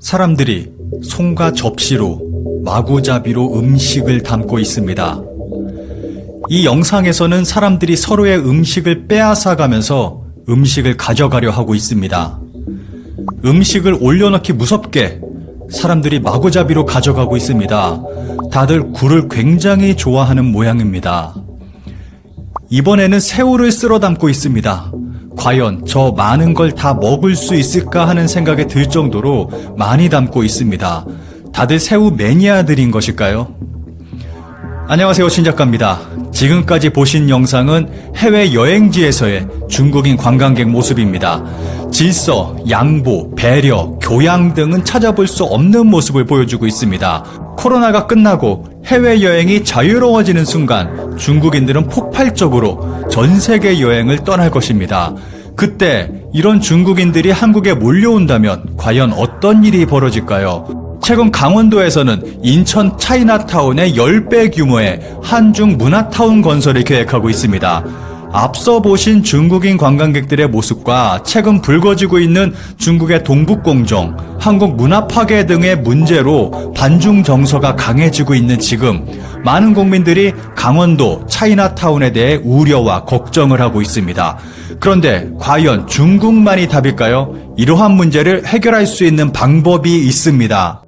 사람들이 손과 접시로 마구잡이로 음식을 담고 있습니다. 이 영상에서는 사람들이 서로의 음식을 빼앗아가면서 음식을 가져가려 하고 있습니다. 음식을 올려놓기 무섭게 사람들이 마구잡이로 가져가고 있습니다. 다들 굴을 굉장히 좋아하는 모양입니다. 이번에는 새우를 쓸어 담고 있습니다. 과연 저 많은 걸 다 먹을 수 있을까 하는 생각이 들 정도로 많이 담고 있습니다. 다들 새우 매니아들인 것일까요? 안녕하세요, 신작가입니다. 지금까지 보신 영상은 해외 여행지에서의 중국인 관광객 모습입니다. 질서, 양보, 배려, 교양 등은 찾아볼 수 없는 모습을 보여주고 있습니다. 코로나가 끝나고 해외여행이 자유로워지는 순간 중국인들은 폭발적으로 전 세계 여행을 떠날 것입니다. 그때 이런 중국인들이 한국에 몰려온다면 과연 어떤 일이 벌어질까요? 최근 강원도에서는 인천 차이나타운의 10배 규모의 한중 문화타운 건설을 계획하고 있습니다. 앞서 보신 중국인 관광객들의 모습과 최근 불거지고 있는 중국의 동북공정, 한국 문화 파괴 등의 문제로 반중 정서가 강해지고 있는 지금 많은 국민들이 강원도 차이나타운에 대해 우려와 걱정을 하고 있습니다. 그런데 과연 중국만이 답일까요? 이러한 문제를 해결할 수 있는 방법이 있습니다.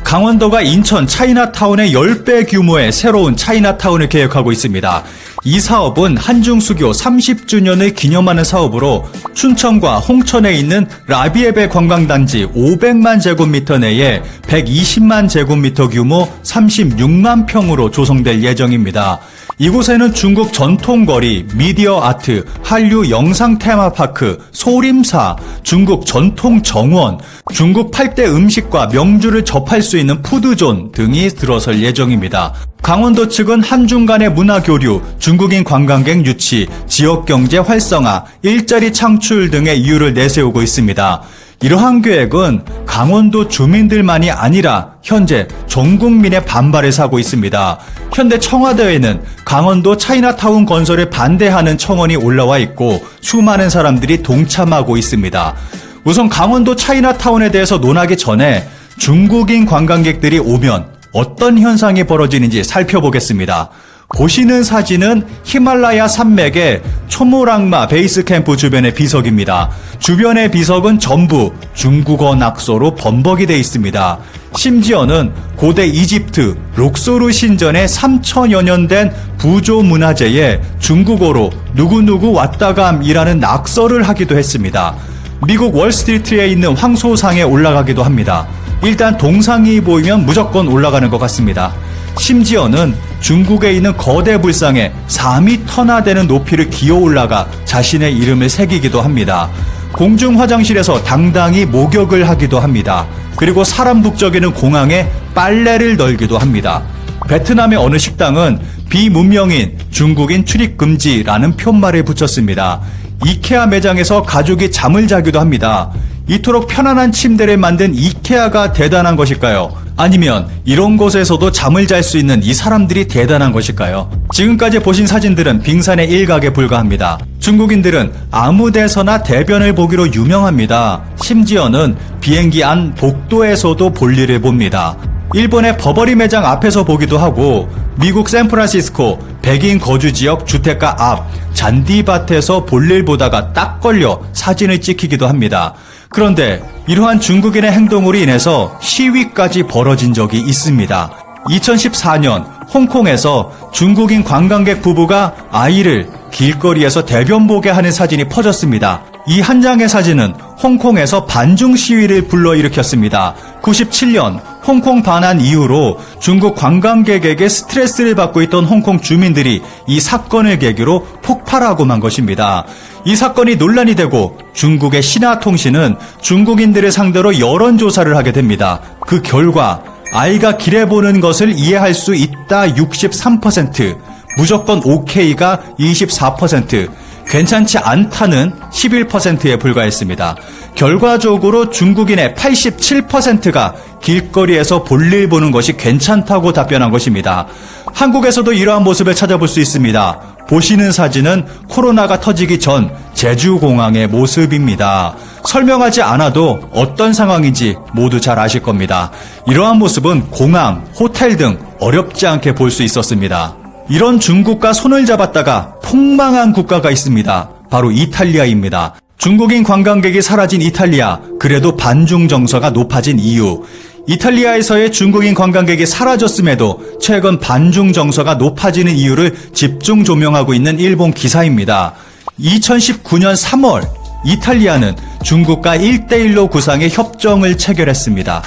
강원도가 인천 차이나타운의 10배 규모의 새로운 차이나타운을 계획하고 있습니다. 이 사업은 한중수교 30주년을 기념하는 사업으로 춘천과 홍천에 있는 라비에베 관광단지 500만 제곱미터 내에 120만 제곱미터 규모 36만 평으로 조성될 예정입니다. 이곳에는 중국 전통거리, 미디어 아트, 한류 영상 테마파크, 소림사, 중국 전통 정원, 중국 8대 음식과 명주를 접할 수 있는 푸드존 등이 들어설 예정입니다. 강원도 측은 한중 간의 문화 교류, 중국인 관광객 유치, 지역경제 활성화, 일자리 창출 등의 이유를 내세우고 있습니다. 이러한 계획은 강원도 주민들만이 아니라 현재 전 국민의 반발을 사고 있습니다. 현재 청와대에는 강원도 차이나타운 건설을 반대하는 청원이 올라와 있고 수많은 사람들이 동참하고 있습니다. 우선 강원도 차이나타운에 대해서 논하기 전에 중국인 관광객들이 오면 어떤 현상이 벌어지는지 살펴보겠습니다. 보시는 사진은 히말라야 산맥의 초무랑마 베이스캠프 주변의 비석입니다. 주변의 비석은 전부 중국어 낙서로 범벅이 되어 있습니다. 심지어는 고대 이집트 록소르 신전의 3000여 년 된 부조 문화재에 중국어로 누구누구 왔다감이라는 낙서를 하기도 했습니다. 미국 월스트리트에 있는 황소상에 올라가기도 합니다. 일단 동상이 보이면 무조건 올라가는 것 같습니다. 심지어는 중국에 있는 거대 불상에 4m나 되는 높이를 기어 올라가 자신의 이름을 새기기도 합니다. 공중 화장실에서 당당히 목욕을 하기도 합니다. 그리고 사람 북적이는 공항에 빨래를 널기도 합니다. 베트남의 어느 식당은 비문명인 중국인 출입 금지라는 표말을 붙였습니다. 이케아 매장에서 가족이 잠을 자기도 합니다. 이토록 편안한 침대를 만든 이케아가 대단한 것일까요? 아니면 이런 곳에서도 잠을 잘 수 있는 이 사람들이 대단한 것일까요? 지금까지 보신 사진들은 빙산의 일각에 불과합니다. 중국인들은 아무 데서나 대변을 보기로 유명합니다. 심지어는 비행기 안 복도에서도 볼일을 봅니다. 일본의 버버리 매장 앞에서 보기도 하고 미국 샌프란시스코 백인 거주지역 주택가 앞 잔디밭에서 볼일 보다가 딱 걸려 사진을 찍히기도 합니다. 그런데 이러한 중국인의 행동으로 인해서 시위까지 벌어진 적이 있습니다. 2014년 홍콩에서 중국인 관광객 부부가 아이를 길거리에서 대변 보게 하는 사진이 퍼졌습니다. 이 한 장의 사진은 홍콩에서 반중 시위를 불러일으켰습니다. 97년 홍콩 반환 이후로 중국 관광객에게 스트레스를 받고 있던 홍콩 주민들이 이 사건을 계기로 폭발하고 만 것입니다. 이 사건이 논란이 되고 중국의 신화통신은 중국인들을 상대로 여론조사를 하게 됩니다. 그 결과 아이가 길에 보는 것을 이해할 수 있다 63%, 무조건 OK가 24%, 괜찮지 않다는 11%에 불과했습니다. 결과적으로 중국인의 87%가 길거리에서 볼일 보는 것이 괜찮다고 답변한 것입니다. 한국에서도 이러한 모습을 찾아볼 수 있습니다. 보시는 사진은 코로나가 터지기 전 제주공항의 모습입니다. 설명하지 않아도 어떤 상황인지 모두 잘 아실 겁니다. 이러한 모습은 공항, 호텔 등 어렵지 않게 볼 수 있었습니다. 이런 중국과 손을 잡았다가 폭망한 국가가 있습니다. 바로 이탈리아입니다. 중국인 관광객이 사라진 이탈리아, 그래도 반중 정서가 높아진 이유. 이탈리아에서의 중국인 관광객이 사라졌음에도 최근 반중 정서가 높아지는 이유를 집중 조명하고 있는 일본 기사입니다. 2019년 3월 이탈리아는 중국과 1대1로 구상의 협정을 체결했습니다.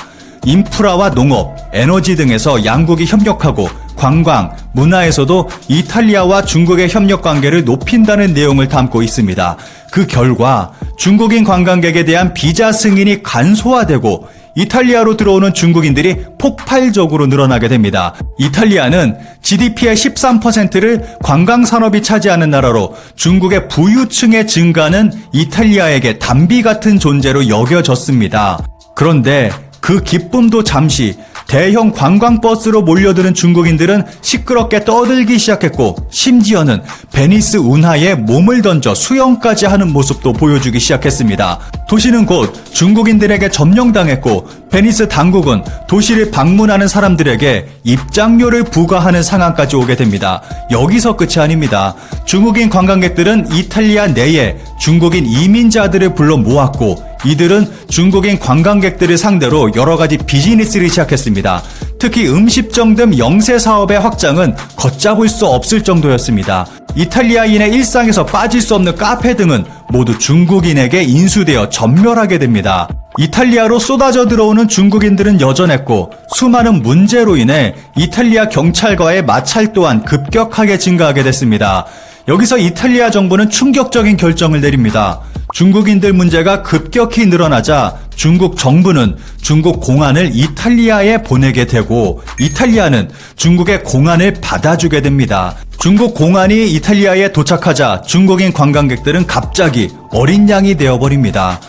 인프라와 농업, 에너지 등에서 양국이 협력하고 관광, 문화에서도 이탈리아와 중국의 협력 관계를 높인다는 내용을 담고 있습니다. 그 결과 중국인 관광객에 대한 비자 승인이 간소화되고 이탈리아로 들어오는 중국인들이 폭발적으로 늘어나게 됩니다. 이탈리아는 GDP의 13%를 관광산업이 차지하는 나라로 중국의 부유층의 증가는 이탈리아에게 담비 같은 존재로 여겨졌습니다. 그런데 그 기쁨도 잠시 대형 관광버스로 몰려드는 중국인들은 시끄럽게 떠들기 시작했고 심지어는 베니스 운하에 몸을 던져 수영까지 하는 모습도 보여주기 시작했습니다. 도시는 곧 중국인들에게 점령당했고 베니스 당국은 도시를 방문하는 사람들에게 입장료를 부과하는 상황까지 오게 됩니다. 여기서 끝이 아닙니다. 중국인 관광객들은 이탈리아 내에 중국인 이민자들을 불러 모았고 이들은 중국인 관광객들을 상대로 여러 가지 비즈니스를 시작했습니다. 특히 음식점 등 영세 사업의 확장은 걷잡을 수 없을 정도였습니다. 이탈리아인의 일상에서 빠질 수 없는 카페 등은 모두 중국인에게 인수되어 전멸하게 됩니다. 이탈리아로 쏟아져 들어오는 중국인들은 여전했고 수많은 문제로 인해 이탈리아 경찰과의 마찰 또한 급격하게 증가하게 됐습니다. 여기서 이탈리아 정부는 충격적인 결정을 내립니다. 중국인들 문제가 급격히 늘어나자 중국 정부는 중국 공안을 이탈리아에 보내게 되고 이탈리아는 중국의 공안을 받아주게 됩니다. 중국 공안이 이탈리아에 도착하자 중국인 관광객들은 갑자기 어린 양이 되어버립니다.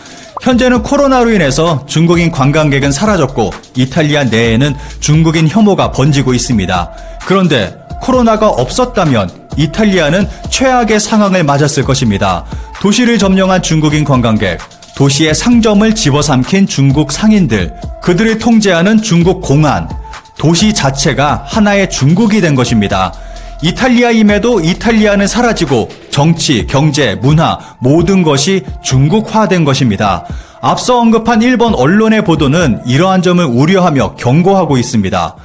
현재는 코로나로 인해서 중국인 관광객은 사라졌고 이탈리아 내에는 중국인 혐오가 번지고 있습니다. 그런데 코로나가 없었다면 이탈리아는 최악의 상황을 맞았을 것입니다. 도시를 점령한 중국인 관광객, 도시의 상점을 집어삼킨 중국 상인들, 그들을 통제하는 중국 공안, 도시 자체가 하나의 중국이 된 것입니다. 이탈리아임에도 이탈리아는 사라지고 정치, 경제, 문화 모든 것이 중국화된 것입니다. 앞서 언급한 일본 언론의 보도는 이러한 점을 우려하며 경고하고 있습니다.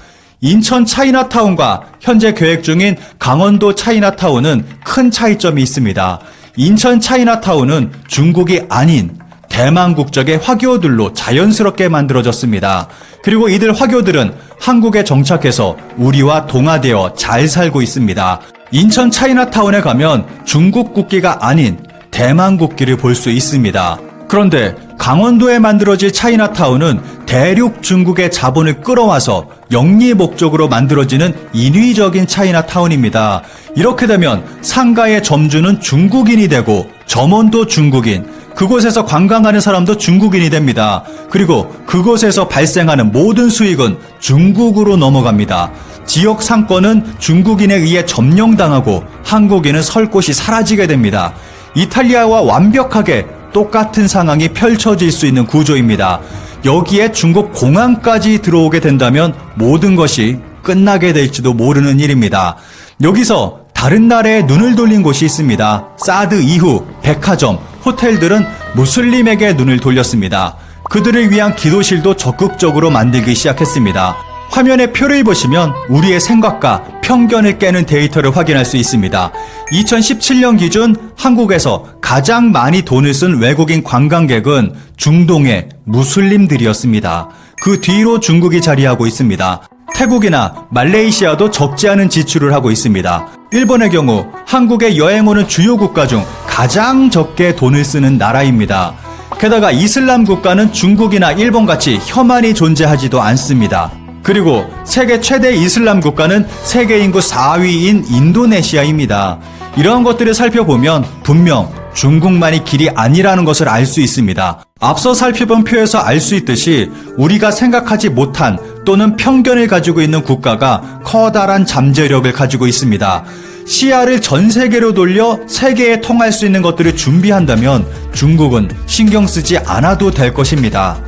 인천 차이나타운과 현재 계획 중인 강원도 차이나타운은 큰 차이점이 있습니다. 인천 차이나타운은 중국이 아닌 대만 국적의 화교들로 자연스럽게 만들어졌습니다. 그리고 이들 화교들은 한국에 정착해서 우리와 동화되어 잘 살고 있습니다. 인천 차이나타운에 가면 중국 국기가 아닌 대만 국기를 볼 수 있습니다. 그런데 강원도에 만들어질 차이나타운은 대륙 중국의 자본을 끌어와서 영리 목적으로 만들어지는 인위적인 차이나타운입니다. 이렇게 되면 상가의 점주는 중국인이 되고 점원도 중국인, 그곳에서 관광하는 사람도 중국인이 됩니다. 그리고 그곳에서 발생하는 모든 수익은 중국으로 넘어갑니다. 지역 상권은 중국인에 의해 점령당하고 한국인은 설 곳이 사라지게 됩니다. 이탈리아와 완벽하게 똑같은 상황이 펼쳐질 수 있는 구조입니다. 여기에 중국 공항까지 들어오게 된다면 모든 것이 끝나게 될지도 모르는 일입니다. 여기서 다른 나라에 눈을 돌린 곳이 있습니다. 사드 이후 백화점, 호텔들은 무슬림에게 눈을 돌렸습니다. 그들을 위한 기도실도 적극적으로 만들기 시작했습니다. 화면에 표를 보시면 우리의 생각과 편견을 깨는 데이터를 확인할 수 있습니다. 2017년 기준 한국에서 가장 많이 돈을 쓴 외국인 관광객은 중동의 무슬림들이었습니다. 그 뒤로 중국이 자리하고 있습니다. 태국이나 말레이시아도 적지 않은 지출을 하고 있습니다. 일본의 경우 한국에 여행 오는 주요 국가 중 가장 적게 돈을 쓰는 나라입니다. 게다가 이슬람 국가는 중국이나 일본같이 혐한이 존재하지도 않습니다. 그리고 세계 최대 이슬람 국가는 세계 인구 4위인 인도네시아입니다. 이러한 것들을 살펴보면 분명 중국만이 길이 아니라는 것을 알 수 있습니다. 앞서 살펴본 표에서 알 수 있듯이 우리가 생각하지 못한 또는 편견을 가지고 있는 국가가 커다란 잠재력을 가지고 있습니다. 시야를 전 세계로 돌려 세계에 통할 수 있는 것들을 준비한다면 중국은 신경 쓰지 않아도 될 것입니다.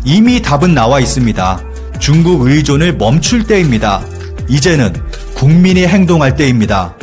이미 답은 나와 있습니다. 중국 의존을 멈출 때입니다. 이제는 국민이 행동할 때입니다.